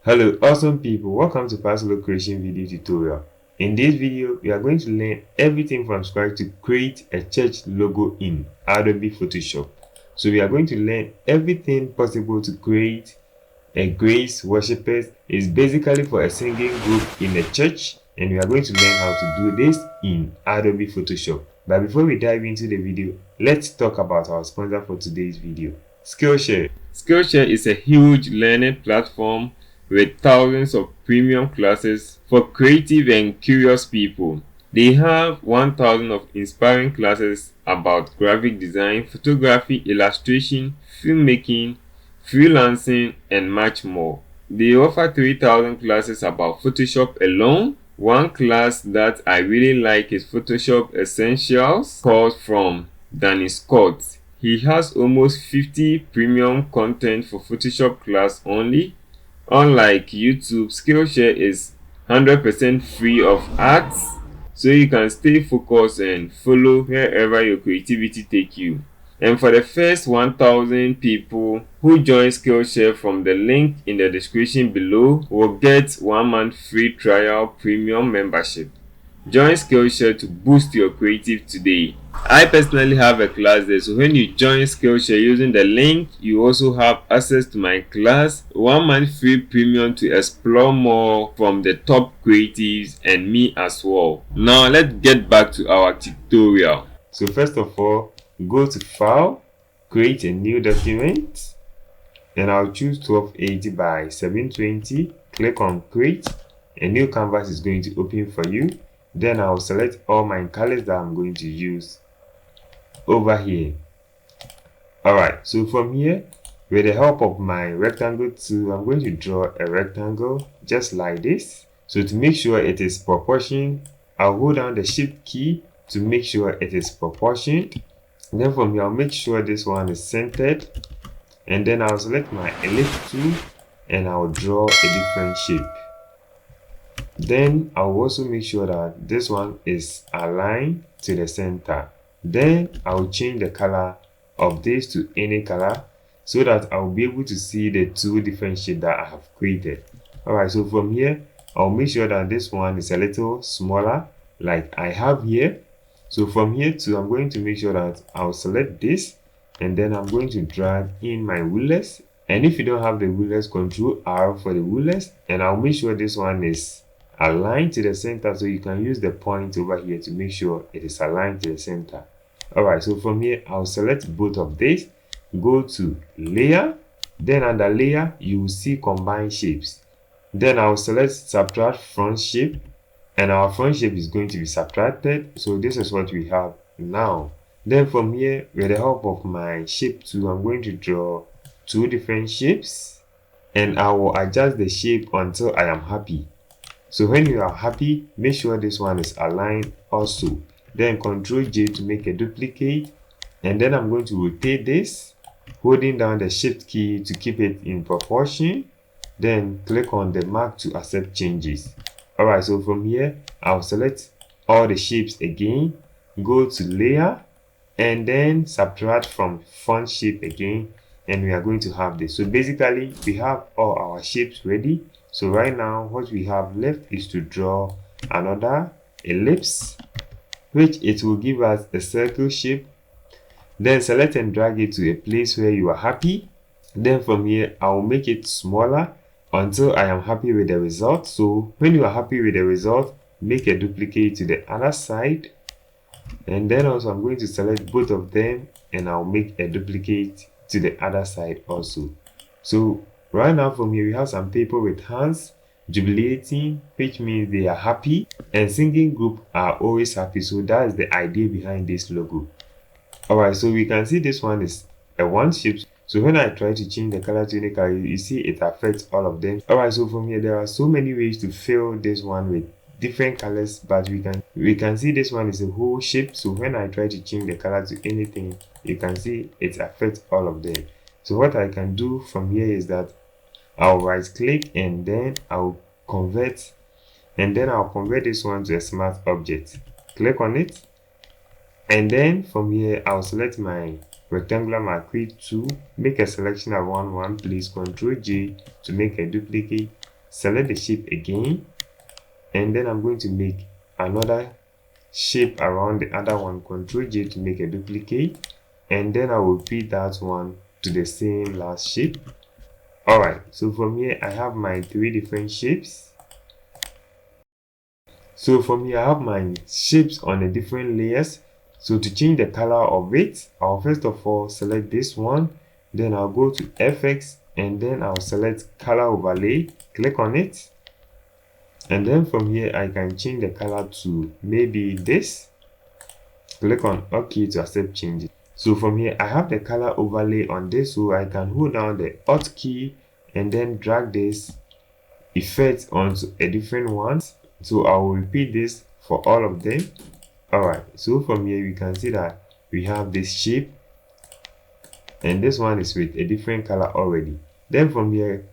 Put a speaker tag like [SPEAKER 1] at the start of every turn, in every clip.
[SPEAKER 1] Hello awesome people, welcome to Past Logo Creation video tutorial. In this video, we are going to learn everything from scratch to create a church logo in Adobe Photoshop. So we are going to learn everything possible to create a grace worshippers. It's basically for a singing group in a church, and we are going to learn how to do this in Adobe Photoshop. But before we dive into the video, let's talk about our sponsor for today's video, Skillshare. Skillshare is a huge learning platform with thousands of premium classes for creative and curious people. They have 1,000 of inspiring classes about graphic design, photography, illustration, filmmaking, freelancing, and much more. They offer 3,000 classes about Photoshop alone. One class that I really like is Photoshop Essentials, course from Danny Scott. He has almost 50 premium content for Photoshop class only. Unlike YouTube, Skillshare is 100% free of ads, so you can stay focused and follow wherever your creativity takes you. And for the first 1,000 people who join Skillshare from the link in the description below will get 1 month free trial premium membership. Join Skillshare to boost your creative today. I personally have a class there, so when you join Skillshare using the link, you also have access to my class, 1 month free premium to explore more from the top creatives and me as well. Now let's get back to our tutorial. So first of all, go to File, create a new document, and I'll choose 1280 by 720. Click on Create. A new canvas is going to open for you. Then I'll select all my colors that I'm going to use over here. Alright, so from here, with the help of my rectangle tool, I'm going to draw a rectangle just like this. So to make sure it is proportioned, I'll hold down the Shift key to make sure it is proportioned. Then from here, I'll make sure this one is centered, and then I'll select my ellipse tool and I'll draw a different shape. Then I'll also make sure that this one is aligned to the center. Then I'll change the color of this to any color so that I'll be able to see the two different shapes that I have created. Alright, so from here, I'll make sure that this one is a little smaller like I have here. So from here too, I'm going to make sure that I'll select this, and then I'm going to drag in my rulers. And if you don't have the rulers, Ctrl R for the rulers, and I'll make sure this one is aligned to the center, so you can use the point over here to make sure it is aligned to the center. Alright, so from here, I'll select both of these, go to Layer, then under Layer, you will see Combine Shapes. Then I'll select Subtract Front Shape, and our front shape is going to be subtracted. So this is what we have now. Then from here, with the help of my shape tool, I'm going to draw two different shapes, and I will adjust the shape until I am happy. So when you are happy, make sure this one is aligned also. Then Ctrl J to make a duplicate, and then I'm going to rotate this, holding down the Shift key to keep it in proportion. Then click on the mark to accept changes. Alright, so from here, I'll select all the shapes again, go to Layer, and then subtract from Front Shape again, and we are going to have this. So basically, we have all our shapes ready. So right now, what we have left is to draw another ellipse, which it will give us a circle shape. Then select and drag it to a place where you are happy. Then from here, I will make it smaller until I am happy with the result. So when you are happy with the result, make a duplicate to the other side. And then also I'm going to select both of them, and I'll make a duplicate to the other side also. So right now from here, we have some people with hands jubilating, which means they are happy, and singing group are always happy. So that is the idea behind this logo. Alright, so we can see this one is a one shape. So when I try to change the color to any color, you see it affects all of them. Alright, so from here, there are so many ways to fill this one with different colors, but we can see this one is a whole shape. So when I try to change the color to anything, you can see it affects all of them. So what I can do from here is that I'll right click, and then I'll convert, and then I'll convert this one to a smart object. Click on it, and then from here, I'll select my rectangular macro tool, make a selection around one place, Ctrl J to make a duplicate, select the shape again, and then I'm going to make another shape around the other one. Ctrl J to make a duplicate, and then I will repeat that one to the same last shape. Alright, so from here I have my 3 different shapes. So from here I have my shapes on the different layers. So to change the color of it, I'll first of all select this one, then I'll go to FX, and then I'll select color overlay, click on it, and then from here I can change the color to maybe this. Click on OK to accept changes. So from here I have the color overlay on this, so I can hold down the Alt key and then drag this effect onto a different one. So I will repeat this for all of them. Alright, so from here we can see that we have this shape, and this one is with a different color already. Then from here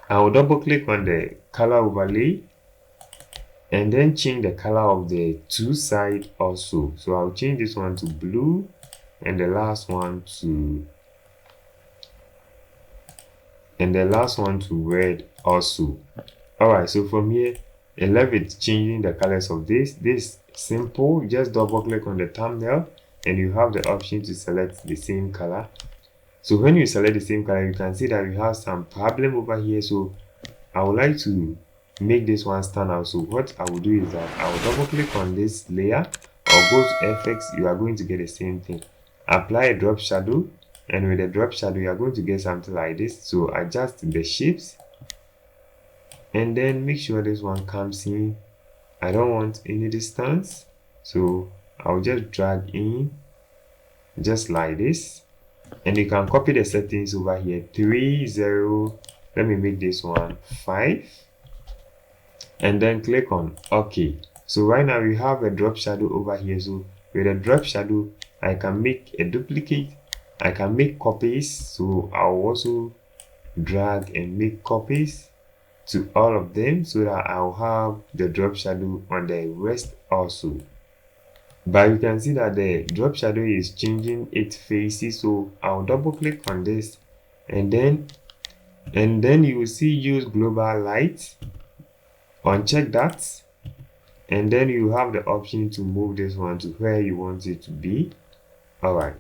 [SPEAKER 1] I will double click on the color overlay and then change the color of the two sides also. So I'll change this one to blue and the last one to red also. Alright, so from here I love it changing the colors of this. This simple, just double click on the thumbnail and you have the option to select the same color. So when you select the same color, you can see that we have some problem over here. So I would like to make this one stand out. So what I will do is that I will double click on this layer or go to FX. You are going to get the same thing. Apply a drop shadow, and with the drop shadow you are going to get something like this. So adjust the shapes and then make sure this one comes in. I don't want any distance, so I'll just drag in just like this, and you can copy the settings over here. 3 0, let me make this one 5, and then click on OK. So right now we have a drop shadow over here. So with a drop shadow I can make a duplicate, I can make copies. So I'll also drag and make copies to all of them so that I'll have the drop shadow on the rest also. But you can see that the drop shadow is changing its faces. So I'll double click on this, and then you will see use global light. Uncheck that, and then you have the option to move this one to where you want it to be. Alright,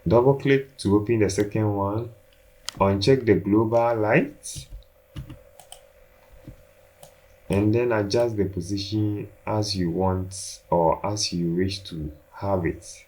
[SPEAKER 1] double click to open the second one, uncheck the global light, and then adjust the position as you want or as you wish to have it.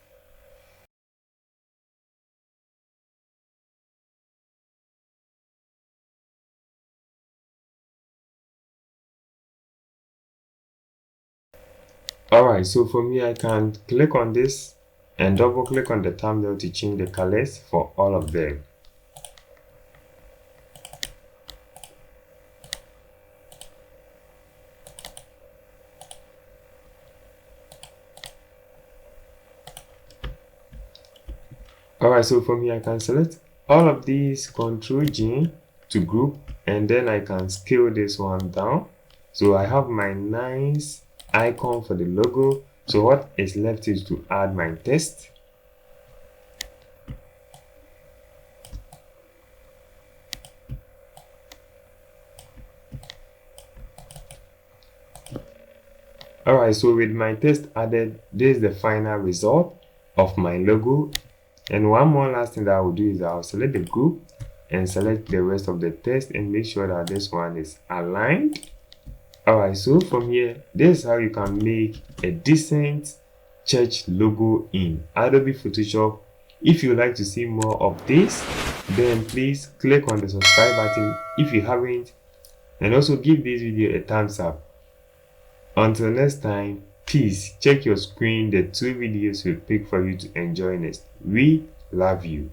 [SPEAKER 1] Alright, so for me I can click on this and double click on the thumbnail to change the colors for all of them. Alright, so for me I can select all of these, Ctrl G to group, and then I can scale this one down. So I have my nice icon for the logo. So what is left is to add my text. Alright, so with my text added, this is the final result of my logo. And one more last thing that I will do is I'll select the group and select the rest of the text and make sure that this one is aligned. Alright, so from here, this is how you can make a decent church logo in Adobe Photoshop. If you would like to see more of this, then please click on the subscribe button if you haven't, and also give this video a thumbs up. Until next time, please check your screen. The 2 videos will pick for you to enjoy next. We love you.